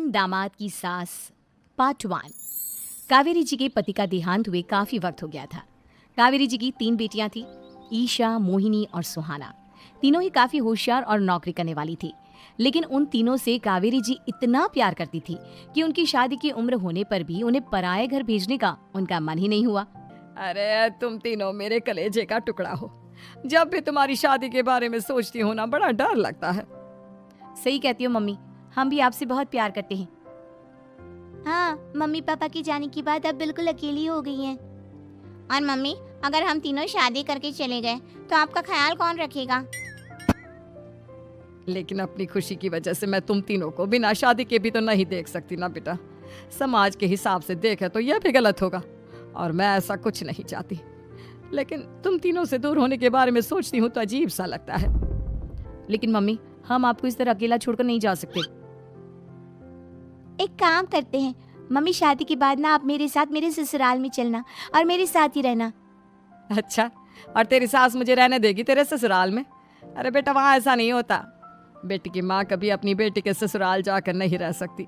दामाद की सास पार्ट 1। कावेरी जी के पति का देहांत हुए काफी वक्त हो गया था। कावेरी जी की 3 बेटियां थी, ईशा, मोहिनी और सुहाना। तीनों ही काफी होशियार और नौकरी करने वाली थी। लेकिन उन तीनों से कावेरी जी इतना प्यार करती थी कि उनकी शादी की उम्र होने पर भी उन्हें पराये घर भेजने का उनका मन ही नहीं हुआ। अरे तुम तीनों मेरे कलेजे का टुकड़ा हो। जब भी तुम्हारी शादी के बारे में सोचती हूँ ना, बड़ा डर लगता है। सही कहती हो मम्मी, हम भी आपसे बहुत प्यार करते हैं। हाँ, मम्मी पापा के जाने के बाद अब बिल्कुल अकेली हो गई हैं। और मम्मी, अगर हम तीनों शादी करके चले गए तो आपका ख्याल कौन रखेगा? लेकिन अपनी खुशी की वजह से मैं तुम तीनों को बिना शादी के भी तो नहीं देख सकती ना बेटा। समाज के हिसाब से देखे तो यह भी गलत होगा और मैं ऐसा कुछ नहीं चाहती। लेकिन तुम तीनों से दूर होने के बारे में सोचती हूँ तो अजीब सा लगता है। लेकिन मम्मी, हम आपको इस तरह अकेला छोड़कर नहीं जा सकते। एक काम करते हैं मम्मी, शादी के बाद ना आप मेरे साथ मेरे ससुराल में चलना और मेरे साथ ही रहना। अच्छा, और तेरी सास मुझे रहने देगी तेरे ससुराल में? अरे बेटा, वहाँ ऐसा नहीं होता। बेटी की माँ कभी अपनी बेटी के ससुराल जाकर नहीं रह सकती।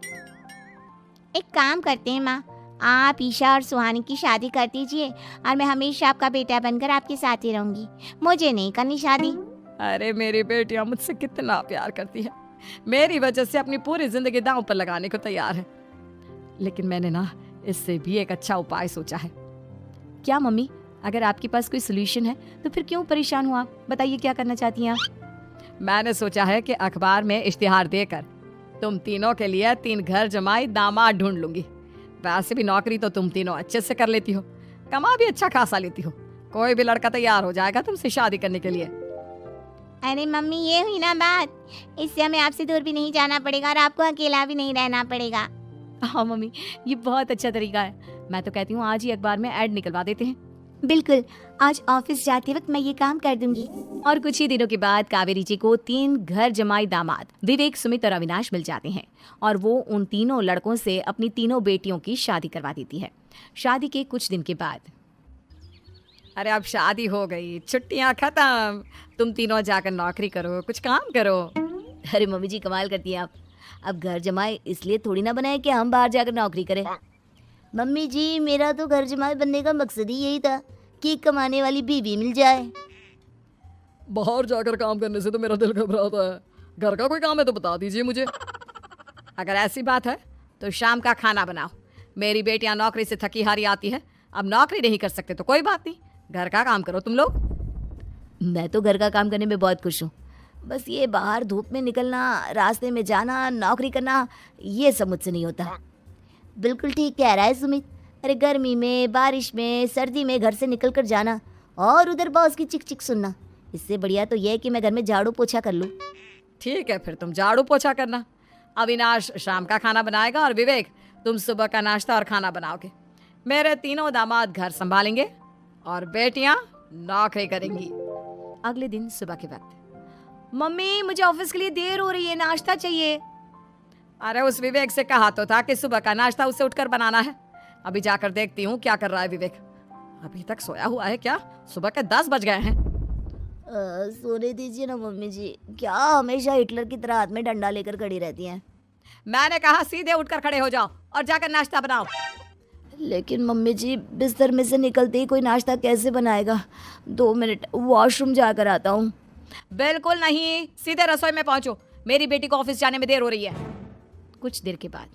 एक काम करते हैं माँ, आप ईशा और सुहानी की शादी कर दीजिए और मैं हमेशा आपका बेटा बनकर आपके साथ ही रहूंगी। मुझे नहीं करनी शादी। अरे मेरी बेटियां मुझसे कितना प्यार करती है, मेरी वजह से अपनी पूरी जिंदगी दांव पर लगाने को तैयार है। लेकिन मैंने ना इससे भी एक अच्छा उपाय सोचा है। क्या मम्मी? अगर आपके पास कोई सोल्यूशन है तो फिर क्यों परेशान हो आप? बताइए, क्या करना चाहती हैं आप? मैंने सोचा है कि अखबार में इश्तिहार देकर तुम तीनों के लिए 3 घर जमाई दामाद ढूंढ लूंगी। वैसे भी नौकरी तो तुम तीनों अच्छे से कर लेती हो, कमा भी अच्छा खासा लेती हो। कोई भी लड़का तैयार हो जाएगा तुमसे शादी करने के लिए। अरे मम्मी, ये हुई ना बात। इससे हमें आपसे दूर भी नहीं जाना पड़ेगा और आपको अकेला भी नहीं रहना पड़ेगा। हाँ मम्मी, ये बहुत अच्छा तरीका है। मैं तो कहती हूँ आज ही अखबार में ऐड निकलवा देते हैं। बिल्कुल, आज ऑफिस जाते वक्त मैं ये काम कर दूंगी। और कुछ ही दिनों के बाद कावेरी जी को 3 घर जमाई दामाद विवेक, सुमित और अविनाश मिल जाते हैं और वो उन तीनों लड़कों से अपनी तीनों बेटियों की शादी करवा देती है। शादी के कुछ दिन के बाद, अरे अब शादी हो गई, छुट्टियां खत्म, तुम तीनों जाकर नौकरी करो, कुछ काम करो। अरे मम्मी जी, कमाल करती हैं आप। अब घर जमाई इसलिए थोड़ी ना बनाए कि हम बाहर जाकर नौकरी करें। मम्मी जी, मेरा तो घर जमाई बनने का मकसद ही यही था कि कमाने वाली बीवी मिल जाए। बाहर जाकर काम करने से तो मेरा दिल घबराता है। घर का कोई काम है तो बता दीजिए मुझे। अगर ऐसी बात है तो शाम का खाना बनाओ। मेरी बेटियां नौकरी से थकी हारी आती है, अब नौकरी नहीं कर सकते तो कोई बात नहीं, घर का काम करो तुम लोग। मैं तो घर का काम करने में बहुत खुश हूँ। बस ये बाहर धूप में निकलना, रास्ते में जाना, नौकरी करना, ये सब मुझसे नहीं होता। बिल्कुल ठीक कह रहा है सुमित। अरे गर्मी में, बारिश में, सर्दी में घर से निकल कर जाना और उधर बॉस की चिक चिक सुनना, इससे बढ़िया तो यह है कि मैं घर में झाड़ू पोछा कर लूँ। ठीक है, फिर तुम झाड़ू पोछा करना। अविनाश शाम का खाना बनाएगा और विवेक तुम सुबह का नाश्ता और खाना बनाओगे। मेरे तीनों दामाद घर संभालेंगे और बेटियां नौकरी करेंगी। अगले दिन सुबह के वक्त, मम्मी मुझे ऑफिस के लिए देर हो रही है, नाश्ता चाहिए। अरे उस विवेक से कहा तो था कि सुबह का नाश्ता उसे उठकर बनाना है। अभी जाकर देखती हूँ क्या कर रहा है विवेक। अभी तक सोया हुआ है क्या? सुबह के 10 बज गए हैं। सोने दीजिए ना मम्मी जी, क्या हमेशा हिटलर की तरह हाथ में डंडा लेकर खड़ी रहती हैं। मैंने कहा सीधे उठकर खड़े हो जाओ और जाकर नाश्ता बनाओ। लेकिन मम्मी जी, बिस्तर में से निकलते ही कोई नाश्ता कैसे बनाएगा? 2 मिनट, वॉशरूम जाकर आता हूँ। बिल्कुल नहीं, सीधे रसोई में पहुंचो, मेरी बेटी को ऑफिस जाने में देर हो रही है। कुछ देर के बाद,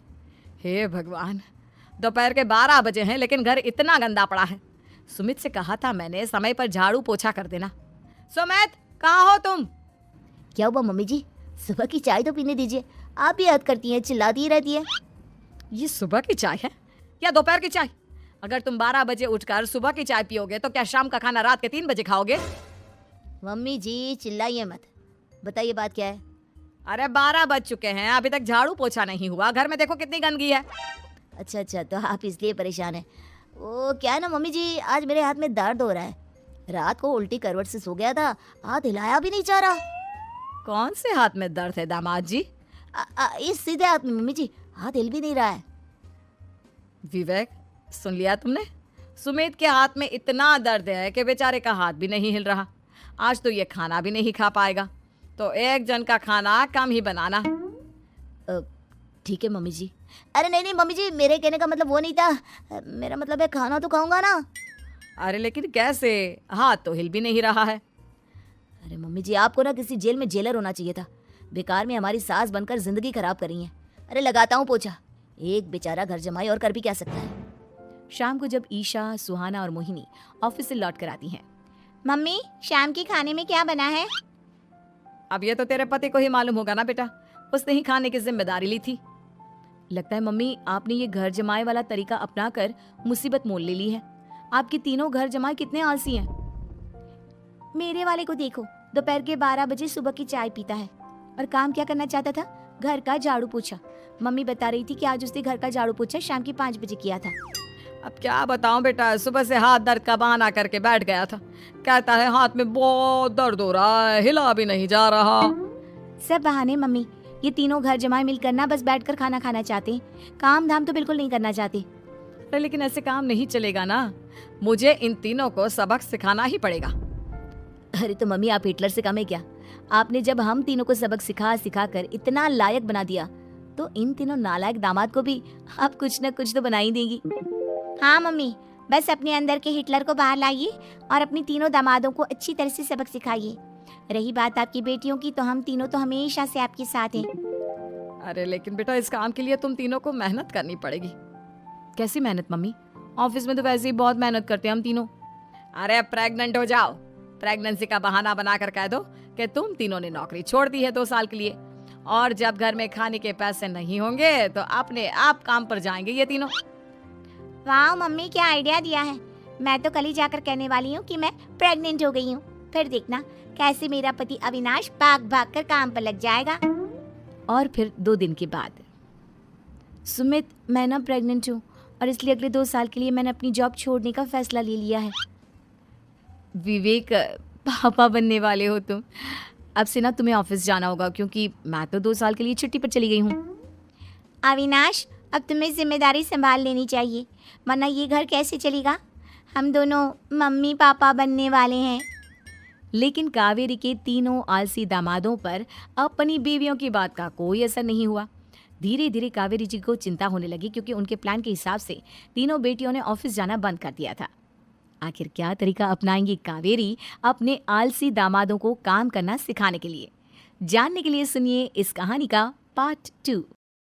हे भगवान, दोपहर के 12 बजे हैं लेकिन घर इतना गंदा पड़ा है। सुमित से कहा था मैंने समय पर झाड़ू पोछा कर देना। सुमित, कहाँ हो तुम? क्या हुआ मम्मी जी? सुबह की चाय तो पीने दीजिए, आप ही याद करती हैं, चिल्लाती ही रहती है। ये सुबह की चाय है या दोपहर की चाय? अगर तुम 12 बजे उठकर सुबह की चाय पियोगे तो क्या शाम का खाना रात के 3 बजे खाओगे? मम्मी जी चिल्लाइए मत, बताइए बात क्या है? अरे 12 बज चुके हैं, अभी तक झाड़ू पोछा नहीं हुआ, घर में देखो कितनी गंदगी है। अच्छा, तो आप इसलिए परेशान हैं। वो क्या है ना मम्मी जी, आज मेरे हाथ में दर्द हो रहा है। रात को उल्टी करवट से सो गया था, हाथ हिलाया भी नहीं जा रहा। कौन से हाथ में दर्द है दामाद जी? इस सीधे हाथ में मम्मी जी, हाथ हिल भी नहीं रहा है। विवेक, सुन लिया तुमने? सुमित के हाथ में इतना दर्द है कि बेचारे का हाथ भी नहीं हिल रहा। आज तो ये खाना भी नहीं खा पाएगा, तो एक जन का खाना कम ही बनाना। ठीक है मम्मी जी। अरे नहीं नहीं मम्मी जी, मेरे कहने का मतलब वो नहीं था, मेरा मतलब है खाना तो खाऊंगा ना। अरे लेकिन कैसे, हाथ तो हिल भी नहीं रहा है। अरे मम्मी जी, आपको ना किसी जेल में जेलर होना चाहिए था। बेकार में हमारी सास बनकर जिंदगी खराब कर रही हैं। अरे लगाता हूँ पोछा, एक बेचारा घर जमाई और कर भी क्या सकता है। शाम को जब ईशा, सुहाना और मोहिनी ऑफिस से लौट कर आती हैं, मम्मी, शाम के खाने में क्या बना है? अब ये तो तेरे पति को ही मालूम होगा ना बेटा, उसने ही खाने की जिम्मेदारी ली थी। लगता है मम्मी आपने ये घर जमाए वाला तरीका अपनाकर मुसीबत मोल ले ली है। आपके तीनों घर जमाए कितने आलसी हैं। मेरे वाले को देखो, दोपहर के 12 बजे सुबह की चाय पीता है और काम क्या करना चाहता था? घर का झाड़ू पोछा। मम्मी बता रही थी कि आज उसने घर का झाड़ू पोछा शाम के 5 बजे किया था। अब क्या बताऊं बेटा, सुबह से हाथ दर्द का बहाना करके बैठ गया था। कहता है हाथ में बहुत दर्द हो रहा है, हिला भी नहीं जा रहा। सब बहाने मम्मी, ये तीनों घर जमाए मिलकर ना बस बैठकर खाना खाना चाहते हैं, काम धाम तो बिल्कुल नहीं करना चाहते। अरे लेकिन ऐसे काम नहीं चलेगा ना, मुझे इन तीनों को सबक सिखाना ही पड़ेगा। अरे तो मम्मी, आप हिटलर से कम है क्या? आपने जब हम तीनों को सबक सिखा सिखा कर इतना लायक बना दिया, तो इन तीनों नालायक दामाद को भी आप कुछ न कुछ तो बना ही देंगी। हाँ मम्मी, बस अपने अंदर के हिटलर को बाहर लाइए और अपनी तीनों दामादों को अच्छी तरह से सबक सिखाइए। रही बात आपकी बेटियों की, तो हम तीनों तो हमेशा से आपके साथ हैं। अरे लेकिन बेटा, इस काम के लिए तुम तीनों को मेहनत करनी पड़ेगी। कैसी मेहनत मम्मी? ऑफिस में तो वैसे ही बहुत मेहनत करते हैं हम तीनों। अरे प्रेग्नेंट हो जाओ, प्रेगनेंसी का बहाना बनाकर कह दो कि तुम तीनों ने नौकरी छोड़ दी है 2 साल के लिए, और जब घर में खाने के पैसे नहीं होंगे तो अपने आप काम पर जाएंगे ये तीनों। वाह मम्मी, क्या आइडिया दिया है। मैं तो कल ही जाकर कहने वाली हूँ कि मैं प्रेग्नेंट हो गई हूँ। फिर देखना कैसे मेरा पति अविनाश भाग भाग कर काम पर लग जाएगा। और फिर 2 दिन के बाद, सुमित, मैं ना प्रेग्नेंट हूँ और इसलिए अगले 2 साल के लिए मैंने अपनी जॉब छोड़ने का फैसला ले लिया है। विवेक, पापा बनने वाले हो तुम। अब से ना तुम्हें ऑफिस जाना होगा, क्योंकि मैं तो 2 साल के लिए छुट्टी पर चली गई हूँ। अविनाश, अब तुम्हें जिम्मेदारी संभाल लेनी चाहिए, वरना ये घर कैसे चलेगा? हम दोनों मम्मी पापा बनने वाले हैं। लेकिन कावेरी के तीनों आलसी दामादों पर अपनी बीवियों की बात का कोई असर नहीं हुआ। धीरे धीरे कावेरी जी को चिंता होने लगी, क्योंकि उनके प्लान के हिसाब से तीनों बेटियों ने ऑफिस जाना बंद कर दिया था। आखिर क्या तरीका अपनाएंगी कावेरी अपने आलसी दामादों को काम करना सिखाने के लिए? जानने के लिए सुनिए इस कहानी का पार्ट 2।